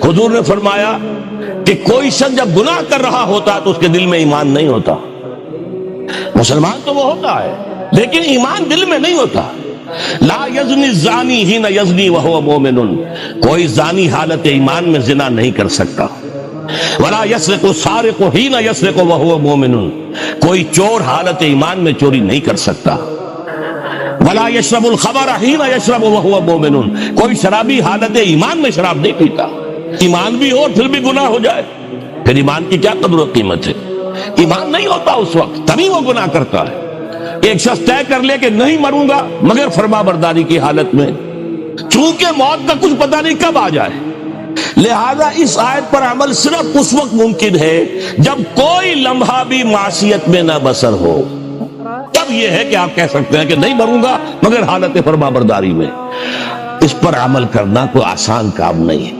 حضور نے فرمایا کہ کوئی شخص جب گناہ کر رہا ہوتا تو اس کے دل میں ایمان نہیں ہوتا. مسلمان تو وہ ہوتا ہے لیکن ایمان دل میں نہیں ہوتا. لا یزنی الزانی حین یزنی وہو مومن، کوئی زانی حالت ایمان میں زنا نہیں کر سکتا. ولا یسرق السارق حین یسرق وہو مومن، کوئی چور حالت ایمان میں چوری نہیں کر سکتا. ولا یشرب الخمر حین یشرب وہو مومن، کوئی شرابی حالت ایمان میں شراب نہیں پیتا. ایمان بھی ہو اور پھر بھی گناہ ہو جائے، پھر ایمان کی کیا قدر و قیمت ہے؟ ایمان نہیں ہوتا اس وقت تبھی وہ گناہ کرتا ہے. ایک شخص طے کر لے کہ نہیں مروں گا مگر فرما برداری کی حالت میں، چونکہ موت کا کچھ پتہ نہیں کب آ جائے، لہذا اس آیت پر عمل صرف اس وقت ممکن ہے جب کوئی لمحہ بھی معصیت میں نہ بسر ہو. تب یہ ہے کہ آپ کہہ سکتے ہیں کہ نہیں مروں گا مگر حالت فرما برداری میں. اس پر عمل کرنا کوئی آسان کام نہیں ہے.